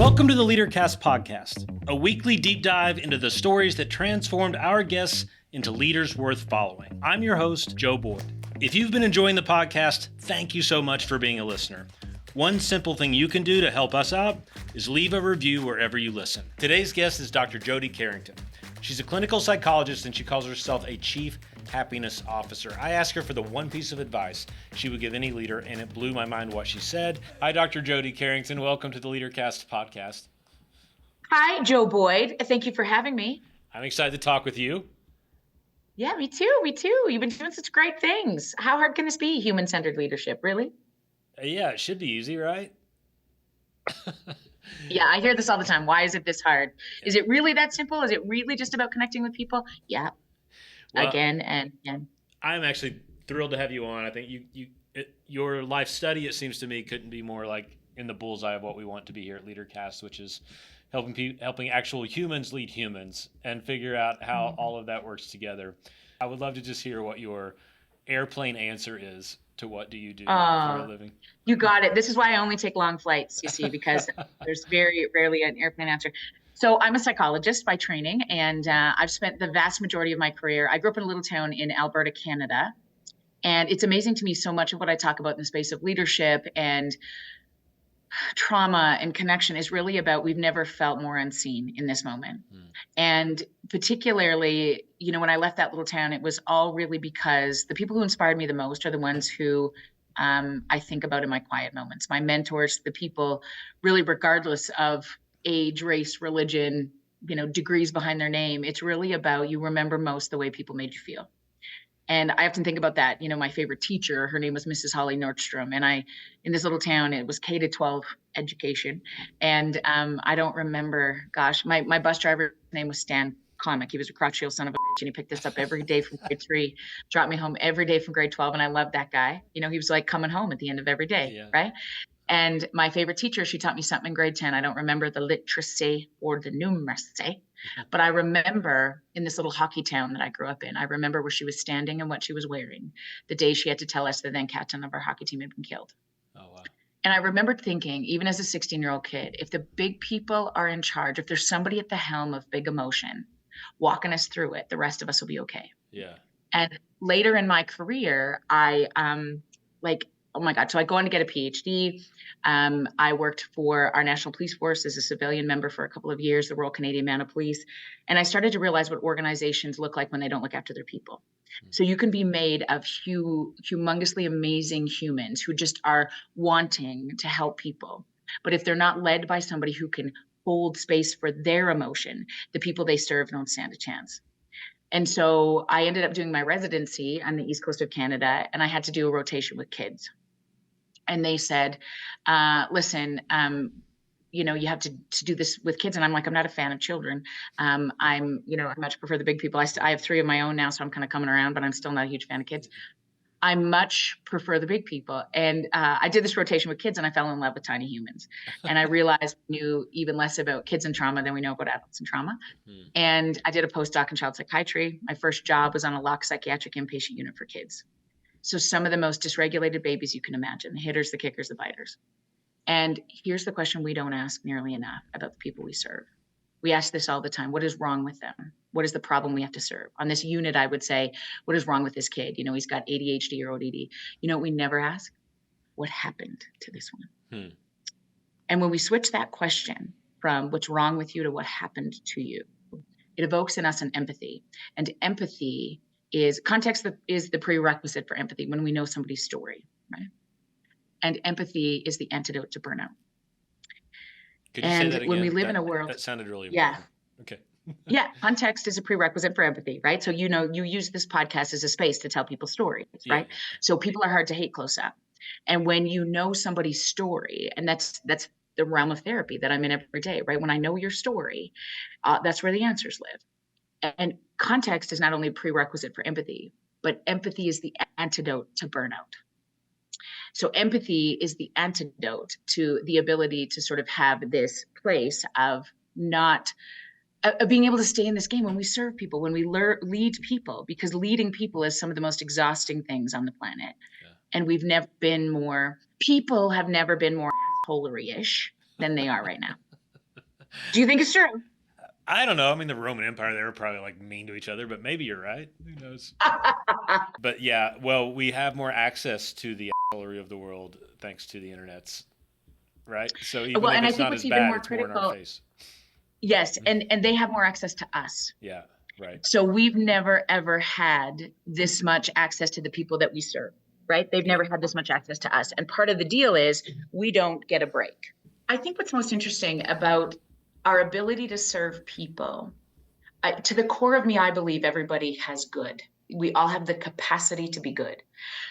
Welcome to the LeaderCast podcast, a weekly deep dive into the stories that transformed our guests into leaders worth following. I'm your host, Joe Boyd. If you've been enjoying the podcast, thank you so much for being a listener. One simple thing you can do to help us out is leave a review wherever you listen. Today's guest is Dr. Jody Carrington. She's a clinical psychologist and she calls herself a chief happiness officer. I asked her for the one piece of advice she would give any leader, and it blew my mind what she said. Hi, Dr. Jody Carrington. Welcome to the LeaderCast podcast. Hi, Joe Boyd. Thank you for having me. I'm excited to talk with you. Yeah, me too. You've been doing such great things. How hard can this be, human-centered leadership, really? Yeah, it should be easy, right? Yeah, I hear this all the time. Why is it this hard? Is it really that simple? Is it really just about connecting with people? Yeah. Well, again and again. I'm actually thrilled to have you on. I think your life study, it seems to me, couldn't be more like in the bullseye of what we want to be here at LeaderCast, which is helping actual humans lead humans and figure out how all of that works together. I would love to just hear what your airplane answer is to what do you do for a living. You got it. This is why I only take long flights, you see, because there's very rarely an airplane answer. So I'm a psychologist by training, and I've spent the vast majority of my career. I grew up in a little town in Alberta, Canada, and it's amazing to me so much of what I talk about in the space of leadership and trauma and connection is really about we've never felt more unseen in this moment. And particularly, when I left that little town, it was all really because the people who inspired me the most are the ones who I think about in my quiet moments, my mentors, the people really regardless of age, race, religion, degrees behind their name. It's really about you remember most the way people made you feel. And I often think about that. My favorite teacher, her name was Mrs. Holly Nordstrom. And in this little town, it was K-12 education. And I don't remember, my bus driver's name was Stan Comic. He was a crotchety son of a bitch, and he picked us up every day from grade 3, dropped me home every day from grade 12. And I loved that guy. He was like coming home at the end of every day, right? And my favorite teacher, she taught me something in grade 10. I don't remember the literacy or the numeracy, but I remember in this little hockey town that I grew up in, I remember where she was standing and what she was wearing the day she had to tell us the then captain of our hockey team had been killed. Oh, wow. And I remember thinking, even as a 16-year-old kid, if the big people are in charge, if there's somebody at the helm of big emotion walking us through it, the rest of us will be okay. Yeah. And later in my career, oh my God. So I go on to get a PhD. I worked for our National Police Force as a civilian member for a couple of years, the Royal Canadian Mounted Police. And I started to realize what organizations look like when they don't look after their people. So you can be made of humongously amazing humans who just are wanting to help people. But if they're not led by somebody who can hold space for their emotion, the people they serve don't stand a chance. And so I ended up doing my residency on the East Coast of Canada, and I had to do a rotation with kids. And they said, listen, you have to do this with kids. And I'm like, I'm not a fan of children. I much prefer the big people. I have 3 of my own now, so I'm kind of coming around, but I'm still not a huge fan of kids. I much prefer the big people. And I did this rotation with kids, and I fell in love with tiny humans. And I realized we knew even less about kids and trauma than we know about adults and trauma. And I did a postdoc in child psychiatry. My first job was on a locked psychiatric inpatient unit for kids. So some of the most dysregulated babies you can imagine, the hitters, the kickers, the biters. And here's the question we don't ask nearly enough about the people we serve. We ask this all the time. What is wrong with them? What is the problem we have to serve? On this unit, I would say, what is wrong with this kid? He's got ADHD or ODD. What we never ask? What happened to this one? And when we switch that question from what's wrong with you to what happened to you, it evokes in us an empathy. And empathy is context is the prerequisite for empathy when we know somebody's story, right? And empathy is the antidote to burnout. Could you say that again? When we live in a world, that sounded really important. Okay. Yeah, context is a prerequisite for empathy, right? So you use this podcast as a space to tell people stories, right? So people are hard to hate close up, and when you know somebody's story, and that's the realm of therapy that I'm in every day, right? When I know your story, that's where the answers live. And context is not only a prerequisite for empathy, but empathy is the antidote to burnout. So empathy is the antidote to the ability to sort of have this place of not being able to stay in this game when we serve people, when we lead people, because leading people is some of the most exhausting things on the planet. Yeah. And people have never been more holery-ish than they are right now. Do you think it's true? I don't know. I mean, the Roman Empire, they were probably like mean to each other, but maybe you're right. Who knows? But yeah, well, we have more access to the artillery of the world thanks to the internets, right? So even Well, if and I it's think not what's as even bad, more it's more in our critical, face. yes, and they have more access to us. Yeah, right. So we've never ever had this much access to the people that we serve, right? They've never had this much access to us. And part of the deal is we don't get a break. I think what's most interesting about our ability to serve people, to the core of me, I believe everybody has good. We all have the capacity to be good.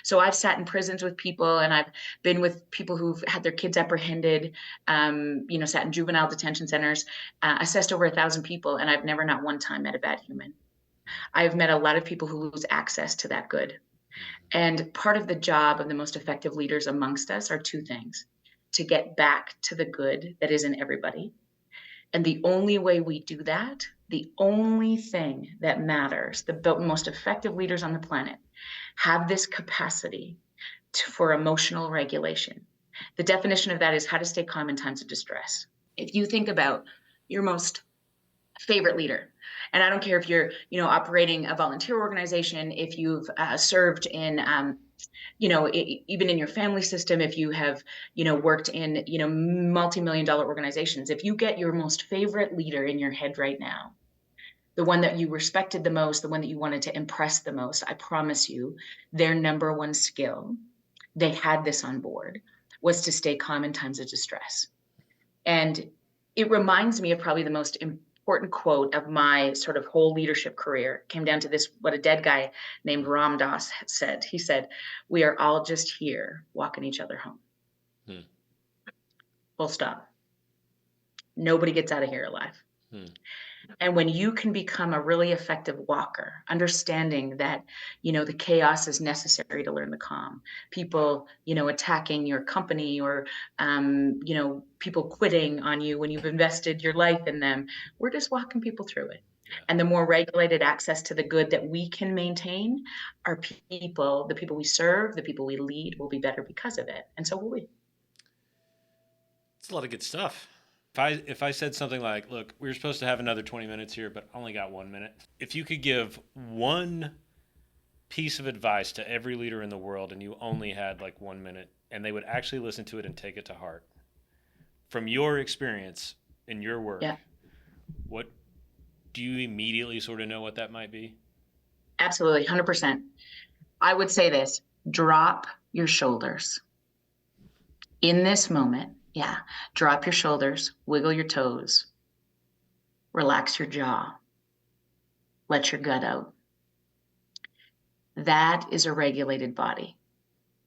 So I've sat in prisons with people, and I've been with people who've had their kids apprehended, sat in juvenile detention centers, assessed over 1,000 people, and I've never, not one time, met a bad human. I've met a lot of people who lose access to that good. And part of the job of the most effective leaders amongst us are two things: to get back to the good that is in everybody. And the only way we do that, the only thing that matters, the most effective leaders on the planet have this capacity for emotional regulation. The definition of that is how to stay calm in times of distress. If you think about your most favorite leader, and I don't care if you're, operating a volunteer organization, if you've served in, even in your family system, if you have, worked in, multi-million dollar organizations, if you get your most favorite leader in your head right now, the one that you respected the most, the one that you wanted to impress the most, I promise you, their number one skill, they had this on board, was to stay calm in times of distress. And it reminds me of probably the most important quote of my sort of whole leadership career. It came down to this, what a dead guy named Ram Dass said. He said, "We are all just here walking each other home." Full stop. Nobody gets out of here alive. And when you can become a really effective walker, understanding that, the chaos is necessary to learn the calm, people, attacking your company, or, people quitting on you when you've invested your life in them, we're just walking people through it. And the more regulated access to the good that we can maintain, our people, the people we serve, the people we lead, will be better because of it. And so will we. It's a lot of good stuff. If I said something like, look, we were supposed to have another 20 minutes here, but I only got 1 minute. If you could give one piece of advice to every leader in the world and you only had like 1 minute and they would actually listen to it and take it to heart, from your experience in your work, what do you immediately sort of know what that might be? Absolutely, 100%. I would say this: drop your shoulders. In this moment, drop your shoulders, wiggle your toes, relax your jaw, let your gut out. That is a regulated body.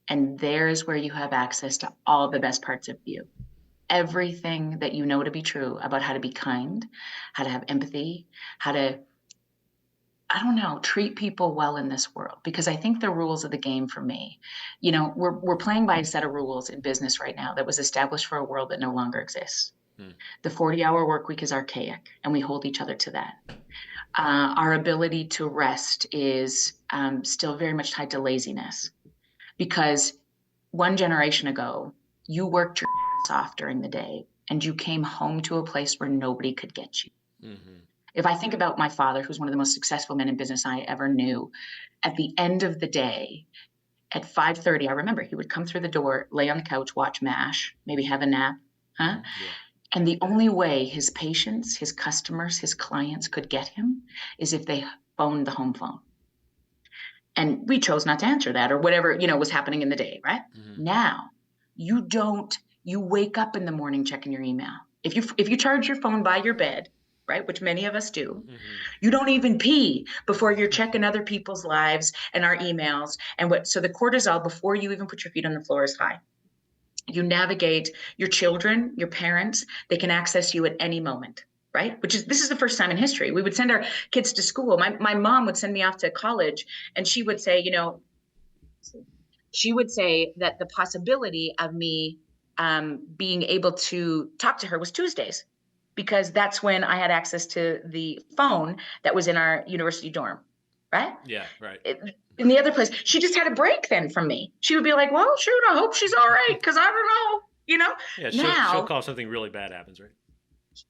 And there's where you have access to all the best parts of you. Everything that you know to be true about how to be kind, how to have empathy, how to, treat people well in this world. Because I think the rules of the game for me, we're playing by a set of rules in business right now that was established for a world that no longer exists. The 40-hour work week is archaic, and we hold each other to that. Our ability to rest is still very much tied to laziness, because one generation ago, you worked your ass off during the day and you came home to a place where nobody could get you. If I think about my father, who's one of the most successful men in business I ever knew, at the end of the day, at 5:30, I remember he would come through the door, lay on the couch, watch MASH, maybe have a nap. And the only way his patients, his customers, his clients could get him is if they phoned the home phone. And we chose not to answer that, or whatever, was happening in the day, right? Now, you wake up in the morning checking your email. If you charge your phone by your bed, right, which many of us do, you don't even pee before you're checking other people's lives and our emails. So the cortisol before you even put your feet on the floor is high. You navigate your children, your parents, they can access you at any moment, right? This is the first time in history. We would send our kids to school. My mom would send me off to college, and she would say, that the possibility of me being able to talk to her was Tuesdays, because that's when I had access to the phone that was in our university dorm, right? Yeah, right. In the other place, she just had a break then from me. She would be like, well, shoot, I hope she's all right, because I don't know, Yeah, she'll call if something really bad happens, right?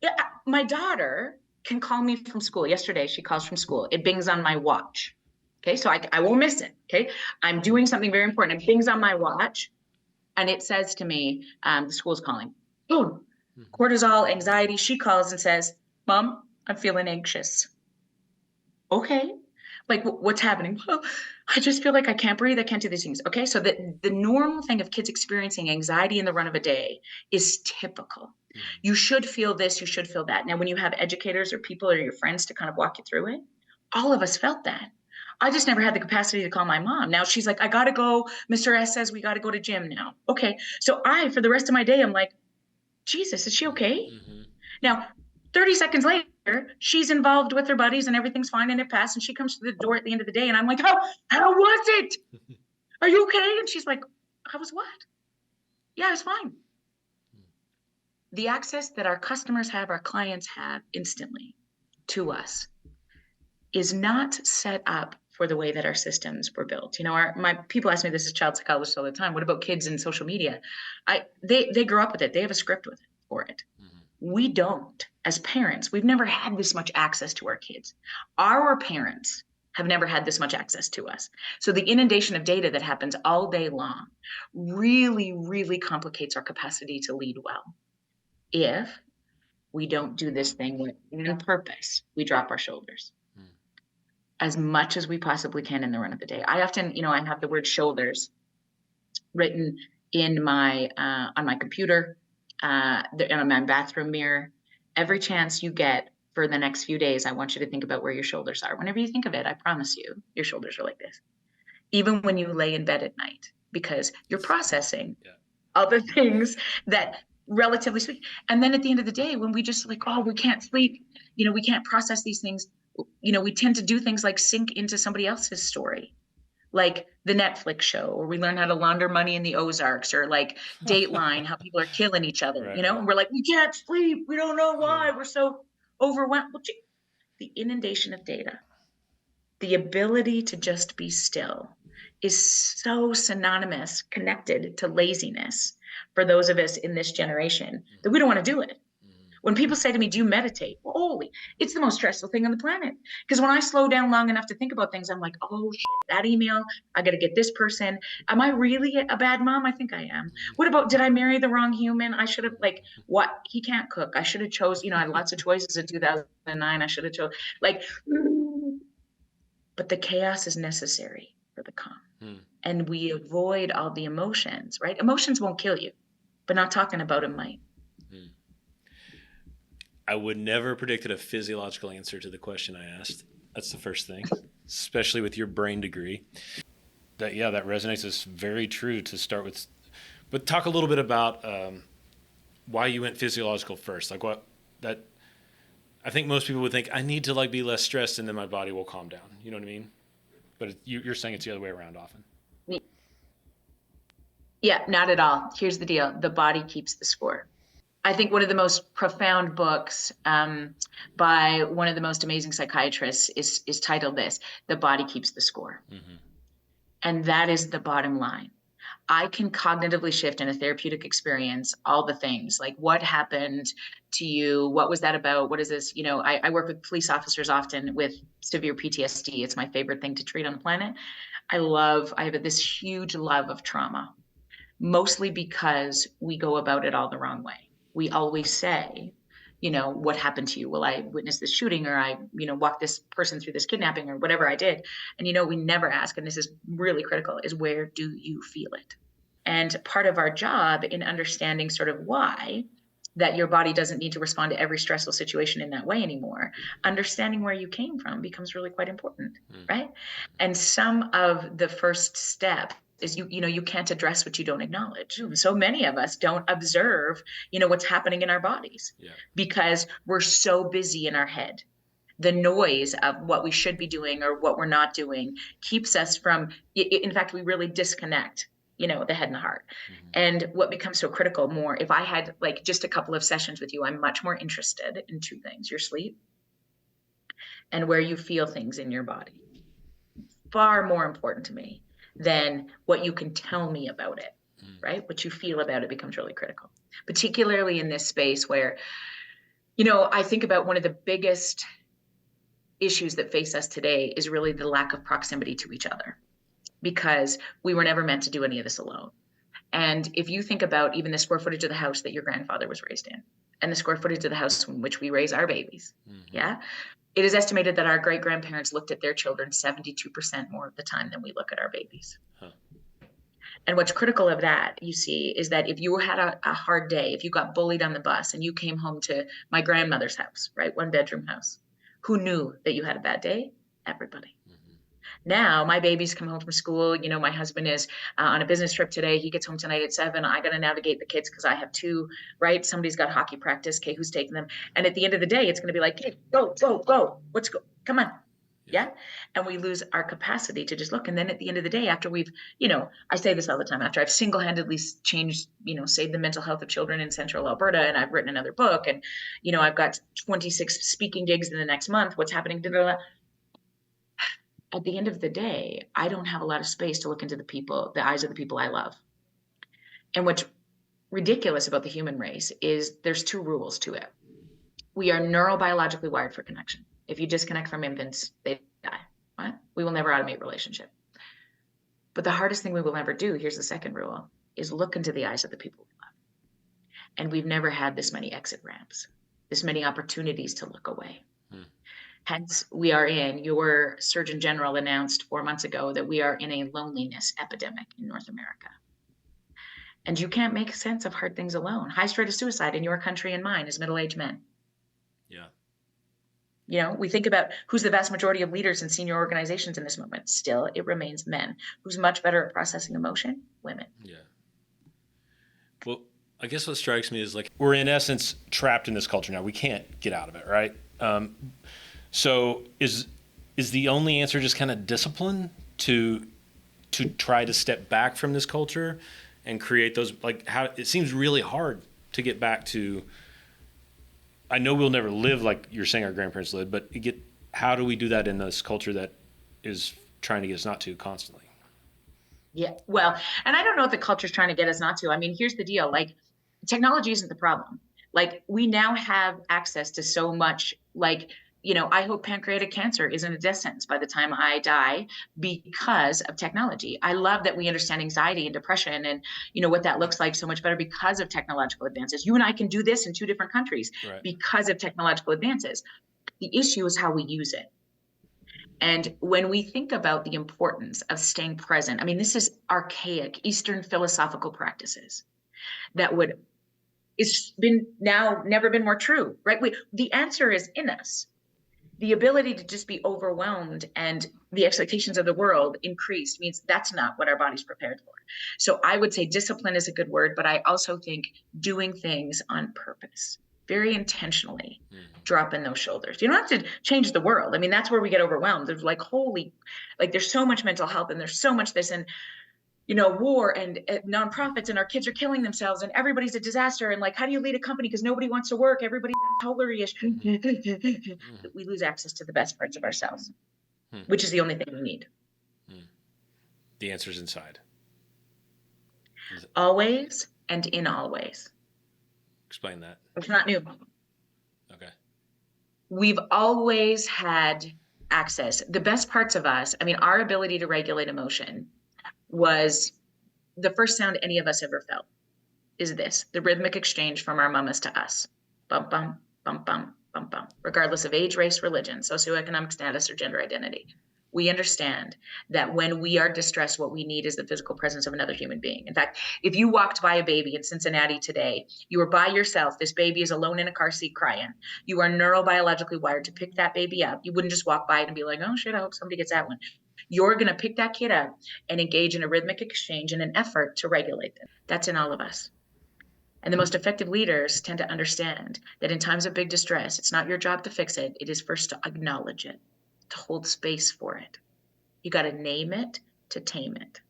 Yeah, my daughter can call me from school. Yesterday, she calls from school. It bings on my watch. Okay, so I won't miss it. Okay, I'm doing something very important. It bings on my watch, and it says to me, the school's calling. Boom, cortisol, anxiety. She calls and says, "Mom, I'm feeling anxious." Okay, like what's happening? Well, I just feel like I can't breathe. I can't do these things. Okay, so the normal thing of kids experiencing anxiety in the run of a day is typical. You should feel this, you should feel that. Now, when you have educators or people or your friends to kind of walk you through it, all of us felt that. I just never had the capacity to call my mom. Now she's like, I gotta go. Mr. S says we gotta go to gym now. Okay, so for the rest of my day, I'm like, Jesus, is she okay? Now, 30 seconds later, she's involved with her buddies and everything's fine and it passed. And she comes to the door at the end of the day and I'm like, how was it? Are you okay? And she's like, how was what? Yeah, it's fine. The access that our customers have, our clients have instantly to us is not set up for the way that our systems were built. You know, my people ask me this as child psychologists all the time. What about kids in social media? They grow up with it. They have a script for it. We don't. As parents, we've never had this much access to our kids. Our parents have never had this much access to us. So the inundation of data that happens all day long really, really complicates our capacity to lead well. If we don't do this thing on purpose, we drop our shoulders as much as we possibly can in the run of the day. I often, I have the word shoulders written in my on my computer, on my bathroom mirror. Every chance you get for the next few days, I want you to think about where your shoulders are. Whenever you think of it, I promise you, your shoulders are like this. Even when you lay in bed at night, because you're processing other things that relatively speaking. And then at the end of the day, when we just like, we can't sleep, we can't process these things, we tend to do things like sink into somebody else's story. Like the Netflix show, or we learn how to launder money in the Ozarks, or like Dateline, how people are killing each other, Right. And we're like, we can't sleep. We don't know why. We're so overwhelmed. The inundation of data, the ability to just be still is so synonymous, connected to laziness for those of us in this generation that we don't want to do it. When people say to me, do you meditate? Holy, it's the most stressful thing on the planet. Because when I slow down long enough to think about things, I'm like, oh, shit, that email, I got to get this person. Am I really a bad mom? I think I am. What about, did I marry the wrong human? I should have, what? He can't cook. I should have chose, I had lots of choices in 2009. I should have chose, but the chaos is necessary for the calm. And we avoid all the emotions, right? Emotions won't kill you, but not talking about them might. I would never have predicted a physiological answer to the question I asked. That's the first thing, especially with your brain degree. That resonates. It's very true to start with. But talk a little bit about why you went physiological first. Like I think most people would think I need to be less stressed and then my body will calm down. You know what I mean? But you're saying it's the other way around often. Yeah, not at all. Here's the deal. The body keeps the score. I think one of the most profound books by one of the most amazing psychiatrists is titled this, The Body Keeps the Score. And that is the bottom line. I can cognitively shift in a therapeutic experience all the things, like what happened to you, what was that about, what is this, I work with police officers often with severe PTSD. It's my favorite thing to treat on the planet. I have this huge love of trauma, mostly because we go about it all the wrong way. We always say, what happened to you? Well, I witnessed this shooting, or I, walked this person through this kidnapping, or whatever I did. And, we never ask, and this is really critical, is where do you feel it? And part of our job in understanding sort of why that your body doesn't need to respond to every stressful situation in that way anymore, understanding where you came from becomes really quite important, right? And some of the first step is you can't address what you don't acknowledge. So many of us don't observe, what's happening in our bodies because we're so busy in our head. The noise of what we should be doing or what we're not doing keeps us from, in fact, we really disconnect, the head and the heart. And what becomes so critical more, if I had just a couple of sessions with you, I'm much more interested in two things: your sleep and where you feel things in your body. Far more important to me than what you can tell me about it, right? What you feel about it becomes really critical, particularly in this space where I think about one of the biggest issues that face us today is really the lack of proximity to each other, because we were never meant to do any of this alone. And if you think about even the square footage of the house that your grandfather was raised in, and the square footage of the house in which we raise our babies, yeah, it is estimated that our great grandparents looked at their children 72% more of the time than we look at our babies. And what's critical of that, you see, is that if you had a hard day, if you got bullied on the bus and you came home to my grandmother's house, right, 1-bedroom house, who knew that you had a bad day? Everybody. Now my babies come home from school. My husband is on a business trip today. He gets home tonight at 7. I got to navigate the kids because I have 2, right? Somebody's got hockey practice. Okay, who's taking them? And at the end of the day, it's going to be like, hey, go. Let's go. Come on. Yeah. And we lose our capacity to just look. And then at the end of the day, after we've, I say this all the time, after I've single-handedly changed, saved the mental health of children in central Alberta, and I've written another book, and, I've got 26 speaking gigs in the next month, what's happening? At the end of the day, I don't have a lot of space to look into the eyes of the people I love. And what's ridiculous about the human race is there's 2 rules to it. We are neurobiologically wired for connection. If you disconnect from infants, they die. Right? We will never automate relationship. But the hardest thing we will ever do, here's the second rule, is look into the eyes of the people we love. And we've never had this many exit ramps, this many opportunities to look away. Hence, your Surgeon General announced 4 months ago that we are in a loneliness epidemic in North America. And you can't make sense of hard things alone. Highest rate of suicide in your country and mine is middle-aged men. Yeah. We think about who's the vast majority of leaders in senior organizations in this moment. Still, it remains men. Who's much better at processing emotion? Women. Yeah. Well, I guess what strikes me is we're in essence trapped in this culture now. We can't get out of it, right? So is the only answer just kind of discipline to try to step back from this culture and create those, how it seems really hard to get back to. I know we'll never live like you're saying our grandparents lived, but how do we do that in this culture that is trying to get us not to constantly? Yeah, well, and I don't know if the culture is trying to get us not to. I mean, here's the deal. Technology isn't the problem. We now have access to so much, I hope pancreatic cancer isn't a death sentence by the time I die because of technology. I love that we understand anxiety and depression and, what that looks like so much better because of technological advances. You and I can do this in 2 different countries because of technological advances. The issue is how we use it. And when we think about the importance of staying present, this is archaic Eastern philosophical practices that it's been now never been more true, right? The answer is in us. The ability to just be overwhelmed and the expectations of the world increased means that's not what our body's prepared for. So I would say discipline is a good word, but I also think doing things on purpose, very intentionally, dropping those shoulders. You don't have to change the world. That's where we get overwhelmed. There's there's so much mental health and there's so much this and, war and nonprofits and our kids are killing themselves and everybody's a disaster. And how do you lead a company? Because nobody wants to work. Everybody's tolerated. We lose access to the best parts of ourselves, which is the only thing we need. The answer's inside. Always and in all ways. Explain that. It's not new. Okay. We've always had access. The best parts of us, our ability to regulate emotion was the first sound any of us ever felt is this, the rhythmic exchange from our mamas to us. Bum, bum, bum, bum, bum, bum, regardless of age, race, religion, socioeconomic status, or gender identity. We understand that when we are distressed, what we need is the physical presence of another human being. In fact, if you walked by a baby in Cincinnati today, you were by yourself, this baby is alone in a car seat crying. You are neurobiologically wired to pick that baby up. You wouldn't just walk by it and be like, oh shit, I hope somebody gets that one. You're going to pick that kid up and engage in a rhythmic exchange in an effort to regulate them. That's in all of us. And the most effective leaders tend to understand that in times of big distress, it's not your job to fix it. It is first to acknowledge it, to hold space for it. You got to name it to tame it.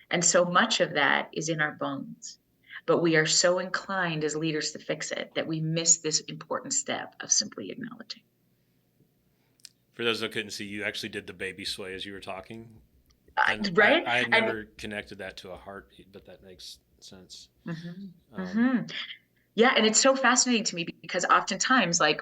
And so much of that is in our bones. But we are so inclined as leaders to fix it that we miss this important step of simply acknowledging. For those that couldn't see, you actually did the baby sway as you were talking. Right? I had never connected that to a heartbeat, but that makes sense. Yeah. And it's so fascinating to me because oftentimes, like,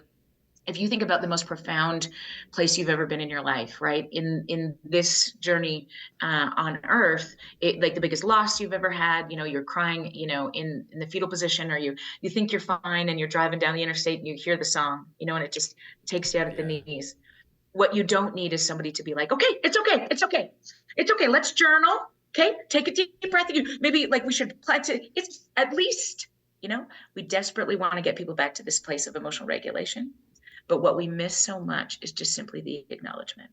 if you think about the most profound place you've ever been in your life, right? In this journey on earth, like the biggest loss you've ever had, you're crying, in the fetal position, or you think you're fine and you're driving down the interstate and you hear the song, and it just takes you out at the knees. What you don't need is somebody to be like, okay, it's okay, it's okay, it's okay. Let's journal. Okay, take a deep breath. Maybe like we should plan to. It's at least, we desperately want to get people back to this place of emotional regulation. But what we miss so much is just simply the acknowledgement,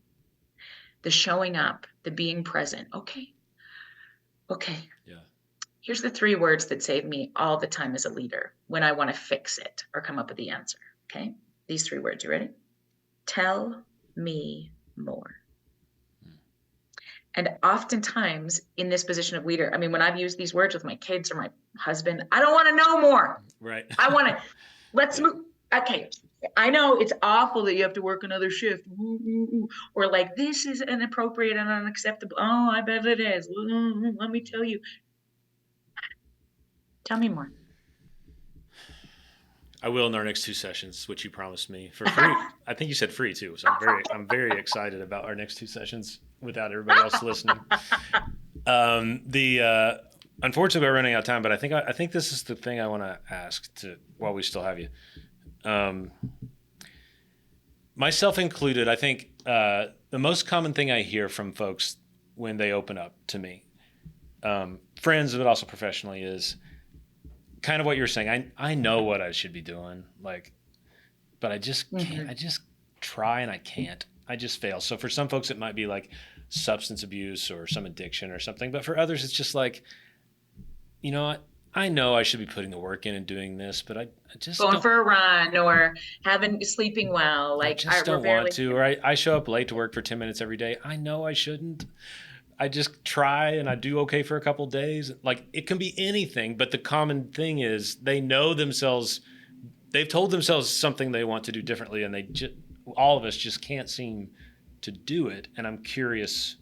the showing up, the being present. Okay. Yeah. Here's the 3 words that save me all the time as a leader when I want to fix it or come up with the answer. Okay. These 3 words. You ready? Tell me more. And oftentimes in this position of leader, I mean, when I've used these words with my kids or my husband, I don't want to know more. Right. I want to, let's move. Okay. I know it's awful that you have to work another shift, or like, this is inappropriate and unacceptable. Oh, I bet it is. Let me tell you. Tell me more. I will in our next 2 sessions, which you promised me for free. I think you said free too. So I'm very excited about our next 2 sessions without everybody else listening. Unfortunately, we're running out of time, but I think this is the thing I want to ask while we still have you. Myself included, I think the most common thing I hear from folks when they open up to me, friends, but also professionally, is kind of what you're saying. I know what I should be doing, but I just can't. I just try and I can't. I just fail. So for some folks, it might be like substance abuse or some addiction or something. But for others, it's just like, I know I should be putting the work in and doing this, but I just going for a run or sleeping well. Like, I just don't want to. Or I show up late to work for 10 minutes every day. I know I shouldn't. I just try and I do okay for a couple of days. Like, it can be anything, but the common thing is they know themselves. They've told themselves something they want to do differently, and all of us just can't seem to do it. And I'm curious,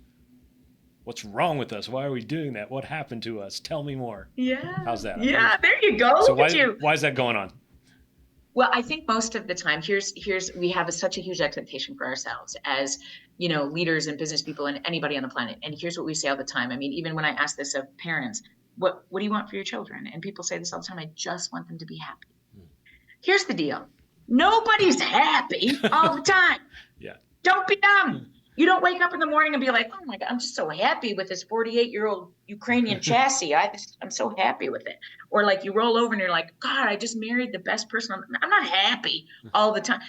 what's wrong with us? Why are we doing that? What happened to us? Tell me more. Yeah. How's that? Yeah, there you go. So why is that going on? Well, I think most of the time, we have such a huge expectation for ourselves as, leaders and business people and anybody on the planet. And here's what we say all the time. I mean, even when I ask this of parents, what do you want for your children? And people say this all the time. I just want them to be happy. Here's the deal. Nobody's happy all the time. Yeah. Don't be dumb. You don't wake up in the morning and be like, oh my God, I'm just so happy with this 48-year-old Ukrainian chassis. I'm so happy with it. Or like you roll over and you're like, God, I just married the best person. I'm not happy all the time.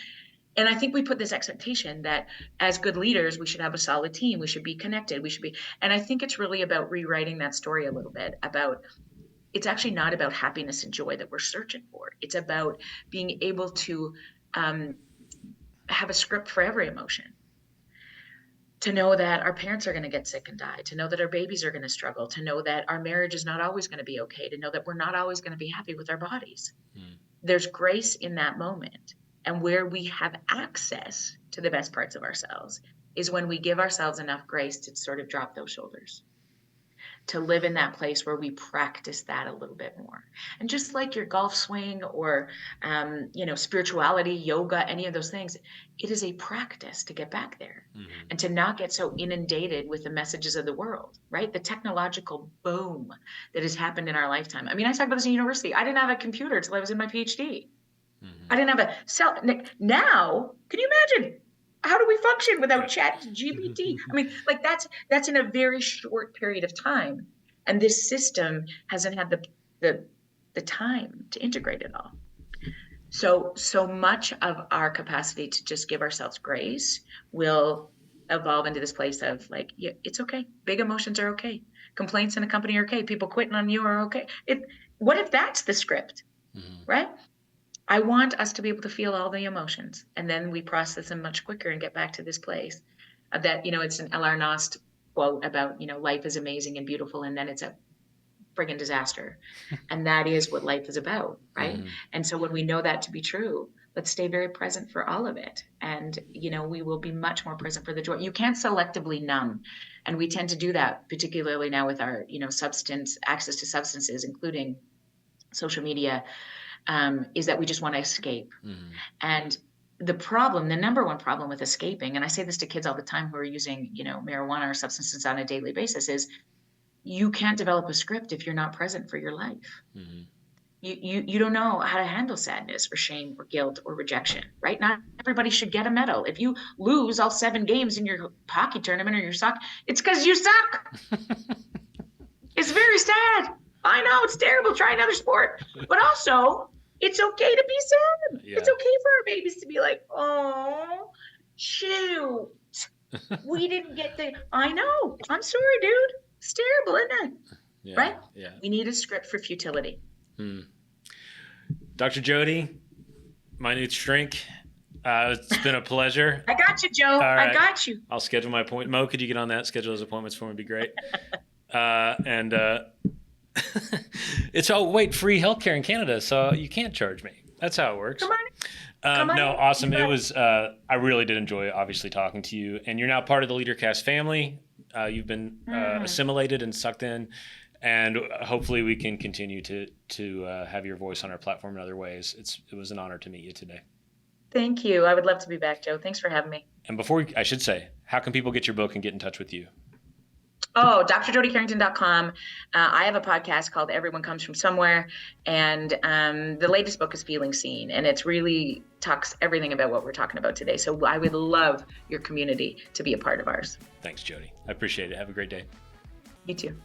And I think we put this expectation that as good leaders, we should have a solid team. We should be connected. And I think it's really about rewriting that story a little bit about, it's actually not about happiness and joy that we're searching for. It's about being able to have a script for every emotion. To know that our parents are going to get sick and die, to know that our babies are going to struggle, to know that our marriage is not always going to be okay, to know that we're not always going to be happy with our bodies. There's grace in that moment. And where we have access to the best parts of ourselves is when we give ourselves enough grace to sort of drop those shoulders, to live in that place where we practice that a little bit more. And just like your golf swing or, spirituality, yoga, any of those things, it is a practice to get back there and to not get so inundated with the messages of the world, right? The technological boom that has happened in our lifetime. I mean, I talked about this in university. I didn't have a computer until I was in my PhD. I didn't have a cell. Now, can you imagine? How do we function without ChatGPT? I mean, like that's in a very short period of time. And this system hasn't had the time to integrate it all. So much of our capacity to just give ourselves grace will evolve into this place of like, yeah, it's okay. Big emotions are okay. Complaints in a company are okay. People quitting on you are okay. What if that's the script, right? I want us to be able to feel all the emotions, and then we process them much quicker and get back to this place that, it's an L.R. Nost quote about, life is amazing and beautiful, and then it's a friggin' disaster. And that is what life is about, right? And so when we know that to be true, let's stay very present for all of it. And, we will be much more present for the joy. You can't selectively numb. And we tend to do that, particularly now with our, access to substances, including social media. is that we just want to escape. Mm-hmm. And the number one problem with escaping, and I say this to kids all the time who are using, marijuana or substances on a daily basis, is you can't develop a script if you're not present for your life. Mm-hmm. You don't know how to handle sadness or shame or guilt or rejection, right? Not everybody should get a medal. If you lose all 7 games in your hockey tournament or your soccer, it's because you suck. It's very sad. I know, it's terrible. Try another sport. But also, it's okay to be sad. Yeah. It's okay for our babies to be like, oh, shoot. We didn't get I know. I'm sorry, dude. It's terrible, isn't it? Yeah. Right? Yeah. We need a script for futility. Dr. Jody, my new shrink, it's been a pleasure. I got you, Joe. Right. I got you. I'll schedule my appointment. Mo, could you get on that? Schedule those appointments for me would be great. It's free healthcare in Canada, so you can't charge me. That's how it works. Come on. No, awesome. It was, I really did enjoy obviously talking to you, and you're now part of the LeaderCast family. You've been assimilated and sucked in, and hopefully we can continue to have your voice on our platform in other ways. It was an honor to meet you today. Thank you. I would love to be back, Joe. Thanks for having me. And I should say, how can people get your book and get in touch with you? Oh, drjodycarrington.com. I have a podcast called Everyone Comes From Somewhere, and the latest book is Feeling Seen, and it's really talks everything about what we're talking about today. So I would love your community to be a part of ours. Thanks, Jody. I appreciate it. Have a great day. You too.